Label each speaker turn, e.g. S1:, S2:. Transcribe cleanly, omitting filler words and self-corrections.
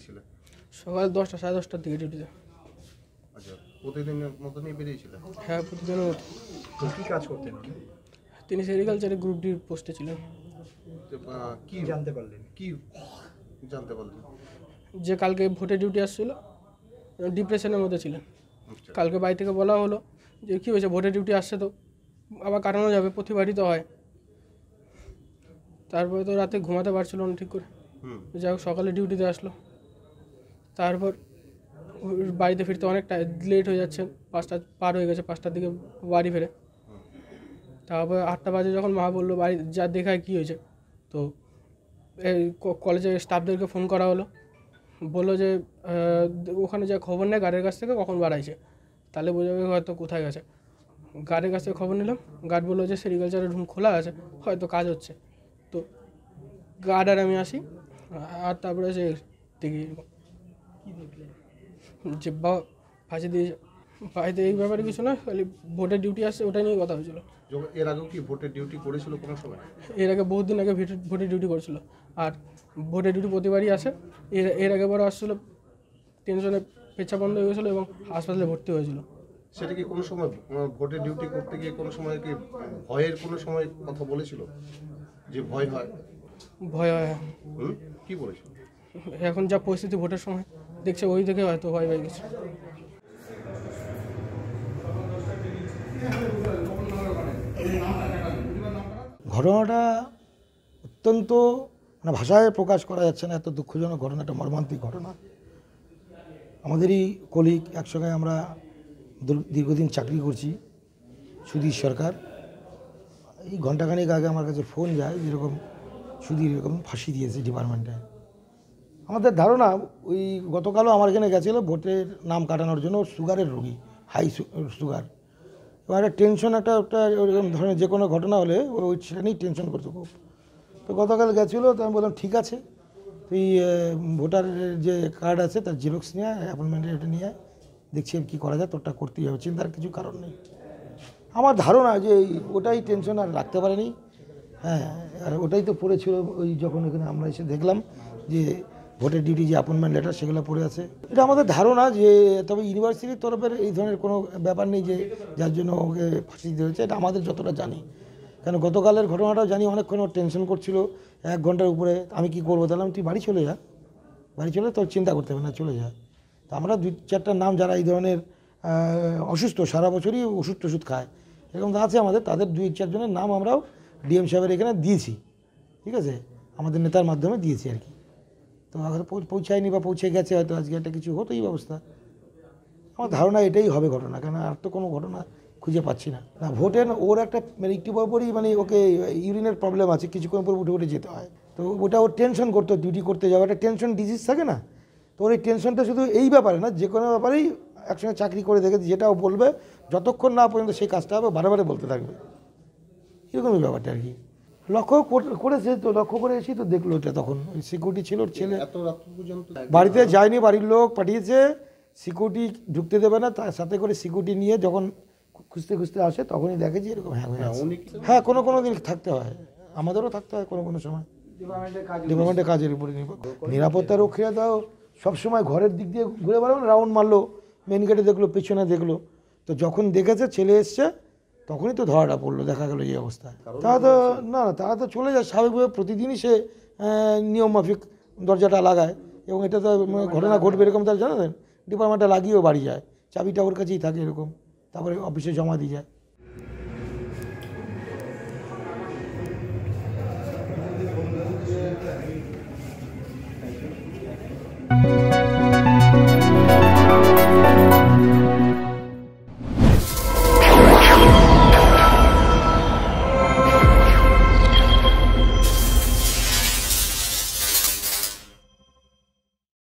S1: বেরিয়েছিলে?
S2: সকাল 10টা 10:30টার দিকে ডিউটিতে।
S1: আচ্ছা, প্রতিদিনের মতনই বেরিয়েছিলে?
S2: হ্যাঁ, প্রতিদিনের মতো।
S3: তো কী কাজ করতেন?
S2: তিনি সেরিকালচারে গ্রুপ ডির পোস্টে ছিলেন।
S1: কি জানতে পারলেন?
S2: যে কালকে ভোটের ডিউটি আসছিল, ডিপ্রেশনের মধ্যে ছিলেন।
S1: আচ্ছা।
S2: কালকে বাড়ি থেকে বলা হলো যে কী হয়েছে, ভোটের ডিউটি আসছে তো আবার কাটানো যাবে, প্রতিবারই তো হয়। তারপরে তো রাতে ঘুমাতে পারছিল না ঠিক করে, যাই হোক সকালে ডিউটিতে আসলো। তারপর বাড়িতে ফিরতে অনেকটা লেট হয়ে যাচ্ছে, 5টা পার হয়ে গেছে, 5টার দিকে বাড়ি ফেরে। তারপর 8টা বাজে যখন মা বললো বাড়ি যা দেখায় কী হয়েছে, তো এই কলেজের স্টাফদেরকে ফোন করা হলো, বললো যে ওখানে যা খবর নেয় গার্ডের কাছ থেকে কখন বাড়াইছে, তাহলে বোঝা যাবে হয়তো কোথায় গেছে। গার্ডের কাছ থেকে খবর নিলাম, গার্ড বললো যে সেরিকালচারের রুম খোলা আছে, হয়তো কাজ হচ্ছে। তো গার্ড আর আমি আসি, আর তারপরে সে দেখি যে ফাঁসি দিয়েছে। বাড়িতে এই ব্যাপারে কিছু না, খালি ভোটের ডিউটি আসছে ওটা নিয়ে কথা হয়েছিল।
S1: এর আগেও কি ভোটের ডিউটি করেছিল কোনো সময়?
S2: এর আগে বহুত দিন আগে ভোটের ডিউটি করেছিল, আর ভোটের ডিউটি প্রতিবারই আসে। এর আগে বড় আসছিল, টেনশনে পেচ্ছা বন্ধ হয়ে গেছিলো এবং হাসপাতালে ভর্তি হয়েছিল।
S1: সেটা কি কোনো সময় ভোটের ডিউটি করতে গিয়ে কোনো সময় কি ভয়ের কোনো সময় কথা বলেছিল যে ভয় হয়?
S2: ভয় হয়।
S1: কি বলেছিল?
S2: এখন যা পরিস্থিতি ভোটের সময় দেখছে, ওই থেকে হয়তো ভয় পেয়ে গেছে।
S4: ঘটনাটা অত্যন্ত ভাষায় প্রকাশ করা যাচ্ছে না, এত দুঃখজনক ঘটনা, একটা মর্মান্তিক ঘটনা। আমাদেরই কলিগ, একসঙ্গে আমরা দীর্ঘদিন চাকরি করছি, সুধীর সরকার। এই ঘণ্টাখানিক আগে আমার কাছে ফোন যায় যেরকম সুধীর এরকম ফাঁসি দিয়েছে ডিপার্টমেন্টে। আমাদের ধারণা ওই গতকালও আমার এখানে গেছিলো ভোটের নাম কাটানোর জন্য, সুগারের রোগী, হাই সুগার। এবার একটা টেনশন, একটা ওরকম ধরনের যে কোনো ঘটনা হলে ওই সেখানেই টেনশন করতো খুব। তো গতকাল গেছিলো, তো আমি বললাম ঠিক আছে, তুই ভোটারের যে কার্ড আছে তার জেরক্স নিয়ে অ্যাপয়েন্টমেন্টের এটা নিয়ে দেখছি কী করা যায়, তোরটা করতেই হবে, চিন্তার কিছু কারণ নেই। আমার ধারণা যে ওটাই টেনশন আর রাখতে পারেনি। হ্যাঁ, আর ওটাই তো পড়েছিল ওই যখন এখানে আমরা এসে দেখলাম যে ভোটের ডিউটি যে অ্যাপয়েন্টমেন্ট লেটার সেগুলো পড়ে আছে। এটা আমাদের ধারণা যে, তবে ইউনিভার্সিটির তরফের এই ধরনের কোনো ব্যাপার নেই যে যার জন্য ওকে ফাঁসি দিতে হয়েছে, এটা আমাদের যতটা জানি। কেন গতকালের ঘটনাটাও জানি, অনেকক্ষণ ওর টেনশন করছিল 1 ঘন্টার উপরে। আমি কি করবো, তাহলে তুই বাড়ি চলে যা, বাড়ি চলে তোর চিন্তা করতে হবে না, চলে যা। তো আমরা 2-4টা নাম যারা এই ধরনের অসুস্থ, সারা বছরই ওষুধ খায়, এরকম আছে আমাদের, তাদের 2-4 জনের নাম আমরাও ডিএম সাহেবের এখানে দিয়েছি, ঠিক আছে, আমাদের নেতার মাধ্যমে দিয়েছি আর কি। তো হয়তো পৌঁছায়নি বা পৌঁছে গেছে, হয়তো আজকে একটা কিছু হতোই ব্যবস্থা। আমার ধারণা এটাই হবে ঘটনা, কেন আর তো কোনো ঘটনা খুঁজে পাচ্ছি না। না, ভোটের ওর একটা একটু পরপরই ওকে ইউরিনের প্রবলেম আছে, কিছুক্ষণ পর উঠে যেতে হয়। তো ওটা ওর টেনশন করতো, ডিউটি করতে যাওয়া একটা টেনশন ডিজিজ থাকে না, তো ওর এই টেনশনটা শুধু এই ব্যাপারে না, যে কোনো ব্যাপারেই একসঙ্গে চাকরি করে দেখেছি, যেটাও বলবে যতক্ষণ না পর্যন্ত সেই কাজটা হবে বারে বলতে থাকবে, এরকমই ব্যাপারটা আর কি। লক্ষ্য করেছে, তো লক্ষ্য করে এসেই তো দেখলো এটা, তখন সিকিউরিটি ছিল, ছেলে
S1: এত রাত পর্যন্ত
S4: বাড়িতে যায়নি, বাড়ির লোক পাঠিয়েছে, সিকিউরিটি ঢুকতে দেবে না, তার সাথে করে সিকিউরিটি নিয়ে যখন খুঁজতে আসে তখনই দেখে যে এরকম হ্যাঁ কোনো দিন থাকতে হয়, আমাদেরও থাকতে হয় কোনো সময়, ডিপার্টমেন্টের কাজের উপরে নিরাপত্তা রক্ষীরা তাও সবসময় ঘরের দিক দিয়ে ঘুরে বেড়ানো, রাউন্ড মারলো, মেন গেটে দেখলো, পেছনে দেখলো, তো যখন দেখেছে ছেলে এসছে তখনই তো ধরাটা পড়লো, দেখা গেলো এই অবস্থা। তারা তো তারা তো চলে যায় স্বাভাবিকভাবে, প্রতিদিনই সে নিয়ম মাফিক দরজাটা লাগায়, এবং এটা তো ঘটনা ঘটবে এরকম তারা জানেন, ডিপার্টমেন্টটা লাগিয়েও বাড়ি যায়, চাবিটা ওর কাছেই থাকে এরকম, তারপরে অফিসে জমা দিয়ে যায়।